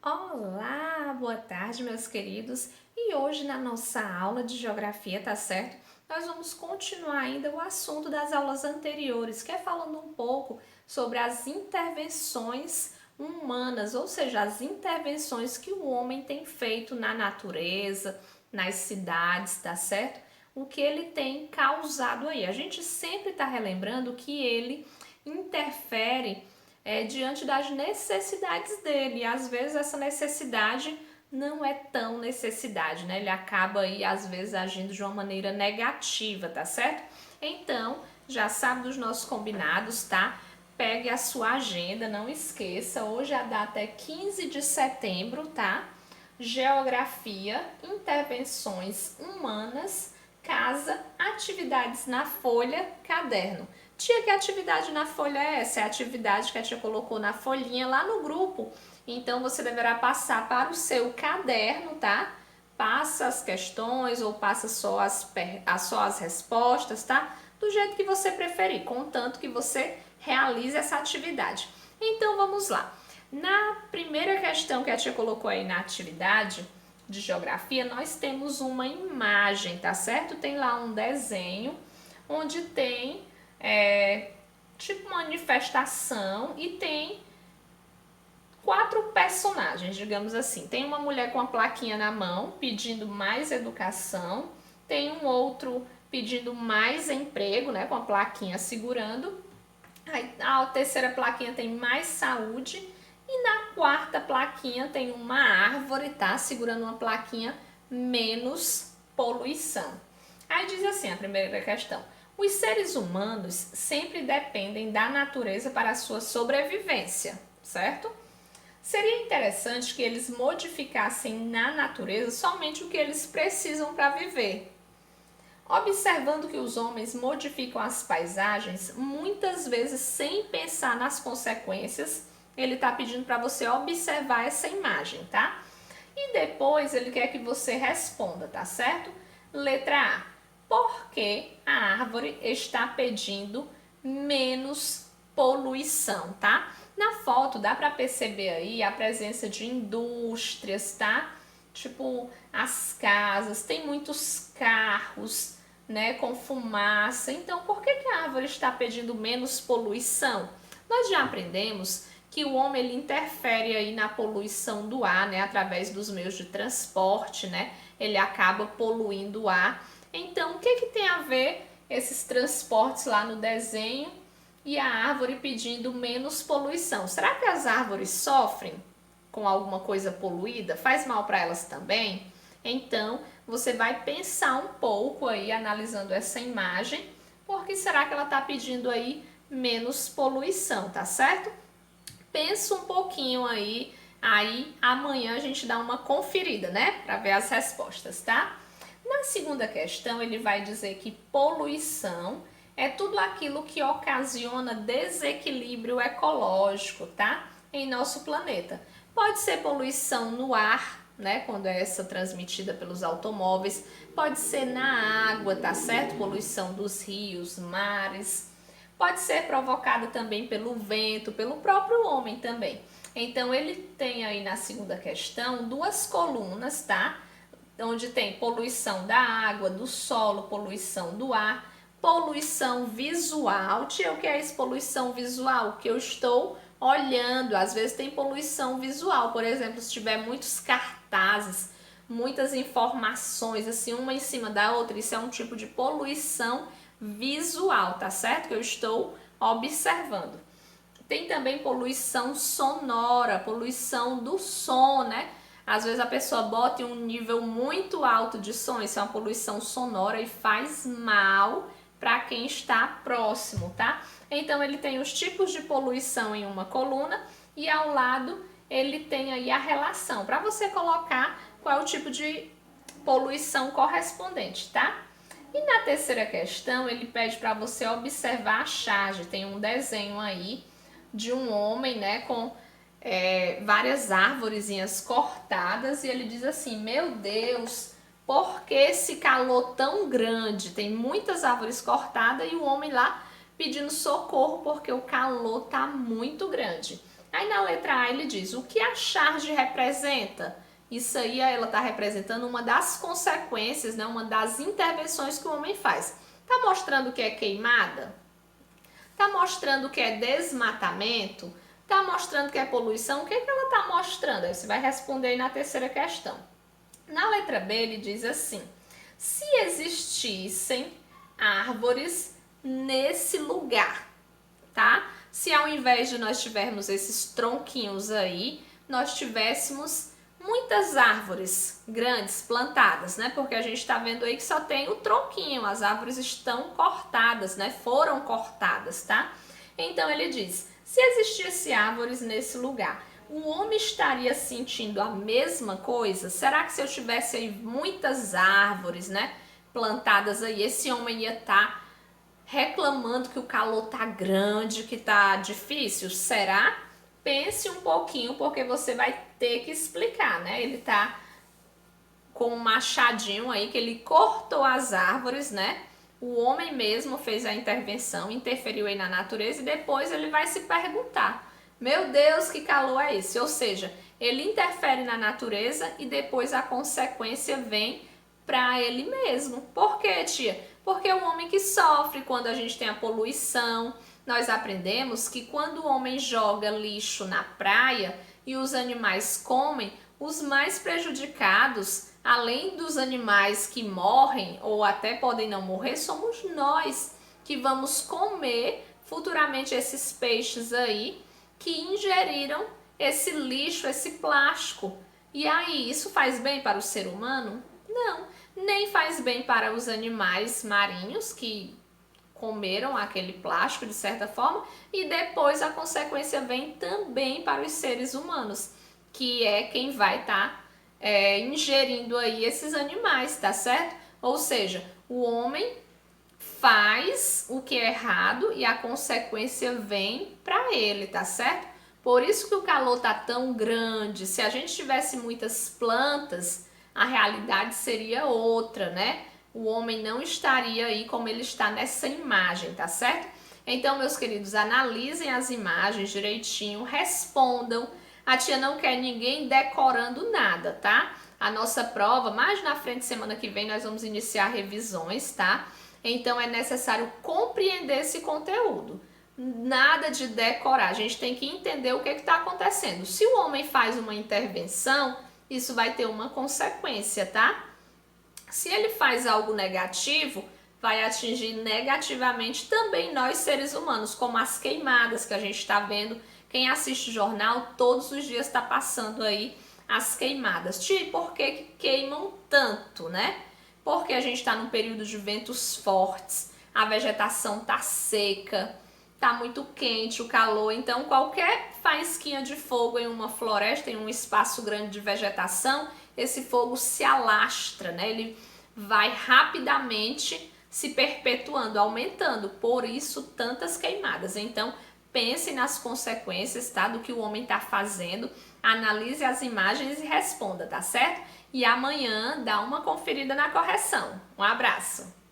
Olá, boa tarde, meus queridos. E hoje na nossa aula de geografia, tá certo? Nós vamos continuar ainda o assunto das aulas anteriores, que é falando um pouco sobre as intervenções humanas, ou seja, as intervenções que o homem tem feito na natureza, nas cidades, tá certo? O que ele tem causado aí. A gente sempre está relembrando que ele interfere diante das necessidades dele. E às vezes essa necessidade não é tão necessidade, né? Ele acaba aí às vezes agindo de uma maneira negativa, tá certo? Então, já sabe dos nossos combinados, tá? Pegue a sua agenda, não esqueça, hoje a data é 15 de setembro, tá? Geografia, intervenções humanas, casa, atividades na folha, caderno. Tia, que atividade na folha é essa? É a atividade que a tia colocou na folhinha lá no grupo. Então você deverá passar para o seu caderno, tá? Passa as questões ou passa só as respostas, tá? Do jeito que você preferir, contanto que você realize essa atividade. Então vamos lá. Na primeira questão que a tia colocou aí na atividade de geografia, nós temos uma imagem, tá certo? Tem lá um desenho onde tem tipo manifestação e tem 4 personagens, digamos assim. Tem uma mulher com a plaquinha na mão pedindo mais educação, tem um outro pedindo mais emprego, né, com a plaquinha segurando. Aí, a terceira plaquinha tem mais saúde e na quarta plaquinha tem uma árvore, tá, segurando uma plaquinha menos poluição. Aí diz assim a primeira questão: os seres humanos sempre dependem da natureza para a sua sobrevivência, certo? Seria interessante que eles modificassem na natureza somente o que eles precisam para viver. Observando que os homens modificam as paisagens, muitas vezes sem pensar nas consequências, ele está pedindo para você observar essa imagem, tá? E depois ele quer que você responda, tá certo? Letra A: por que a árvore está pedindo menos poluição, tá? Na foto dá para perceber aí a presença de indústrias, tá? Tipo, as casas, tem muitos carros, né, com fumaça. Então, por que a árvore está pedindo menos poluição? Nós já aprendemos que o homem ele interfere aí na poluição do ar, né, através dos meios de transporte, né? Ele acaba poluindo o ar. Então, o que tem a ver esses transportes lá no desenho e a árvore pedindo menos poluição? Será que as árvores sofrem com alguma coisa poluída? Faz mal para elas também? Então, você vai pensar um pouco aí, analisando essa imagem, porque será que ela está pedindo aí menos poluição, tá certo? Pensa um pouquinho aí amanhã a gente dá uma conferida, né? Para ver as respostas, tá? Na segunda questão, ele vai dizer que poluição é tudo aquilo que ocasiona desequilíbrio ecológico, tá? Em nosso planeta. Pode ser poluição no ar, né? Quando é essa transmitida pelos automóveis. Pode ser na água, tá certo? Poluição dos rios, mares. Pode ser provocada também pelo vento, pelo próprio homem também. Então ele tem aí na segunda questão 2 colunas, tá? Onde tem poluição da água, do solo, poluição do ar, poluição visual. Tia, o que é isso, poluição visual? O que eu estou olhando. Às vezes tem poluição visual, por exemplo, se tiver muitos cartazes, muitas informações, assim, uma em cima da outra, isso é um tipo de poluição visual, tá certo? Que eu estou observando. Tem também poluição sonora, poluição do som, né? Às vezes a pessoa bota em um nível muito alto de som, isso é uma poluição sonora e faz mal para quem está próximo, tá? Então ele tem os tipos de poluição em uma coluna e ao lado ele tem aí a relação, para você colocar qual é o tipo de poluição correspondente, tá? E na terceira questão ele pede para você observar a charge, tem um desenho aí de um homem, né, com várias árvorezinhas cortadas e ele diz assim: meu Deus, por que esse calor tão grande? Tem muitas árvores cortadas e o homem lá pedindo socorro porque o calor tá muito grande. Aí na letra A ele diz, o que a charge representa? Isso aí ela está representando uma das consequências, né, uma das intervenções que o homem faz. Está mostrando que é queimada? Está mostrando que é desmatamento? Está mostrando que é poluição? O que ela está mostrando? Aí você vai responder aí na terceira questão. Na letra B ele diz assim, se existissem árvores nesse lugar, tá? Se ao invés de nós tivermos esses tronquinhos aí, nós tivéssemos muitas árvores grandes plantadas, né? Porque a gente está vendo aí que só tem o tronquinho, as árvores estão cortadas, né? Foram cortadas, tá? Então ele diz, se existisse árvores nesse lugar, o homem estaria sentindo a mesma coisa? Será que se eu tivesse aí muitas árvores, né, plantadas aí, esse homem ia estar reclamando que o calor tá grande, que tá difícil? Será? Pense um pouquinho, porque você vai ter que explicar, né? Ele tá com um machadinho aí, que ele cortou as árvores, né? O homem mesmo fez a intervenção, interferiu aí na natureza e depois ele vai se perguntar, meu Deus, que calor é esse? Ou seja, ele interfere na natureza e depois a consequência vem para ele mesmo. Por quê, tia? Porque é o homem que sofre quando a gente tem a poluição. Nós aprendemos que quando o homem joga lixo na praia e os animais comem, os mais prejudicados, além dos animais que morrem ou até podem não morrer, somos nós que vamos comer futuramente esses peixes aí que ingeriram esse lixo, esse plástico. E aí, isso faz bem para o ser humano? Não, nem faz bem para os animais marinhos que comeram aquele plástico de certa forma, e depois a consequência vem também para os seres humanos, que é quem vai estar ingerindo aí esses animais, tá certo? Ou seja, o homem faz o que é errado e a consequência vem para ele, tá certo? Por isso que o calor tá tão grande. Se a gente tivesse muitas plantas, a realidade seria outra, né? O homem não estaria aí como ele está nessa imagem, tá certo? Então, meus queridos, analisem as imagens direitinho, respondam. A tia não quer ninguém decorando nada, tá? A nossa prova, mais na frente, semana que vem, nós vamos iniciar revisões, tá? Então, é necessário compreender esse conteúdo. Nada de decorar, a gente tem que entender o que está acontecendo. Se o homem faz uma intervenção, isso vai ter uma consequência, tá? Se ele faz algo negativo, vai atingir negativamente também nós seres humanos, como as queimadas que a gente está vendo. Quem assiste jornal, todos os dias está passando aí as queimadas. Tia, por que queimam tanto, né? Porque a gente está num período de ventos fortes, a vegetação está seca, tá muito quente, o calor, então qualquer faísquinha de fogo em uma floresta, em um espaço grande de vegetação, esse fogo se alastra, né? Ele vai rapidamente se perpetuando, aumentando, por isso tantas queimadas. Então, pense nas consequências, tá? Do que o homem tá fazendo, analise as imagens e responda, tá certo? E amanhã dá uma conferida na correção. Um abraço!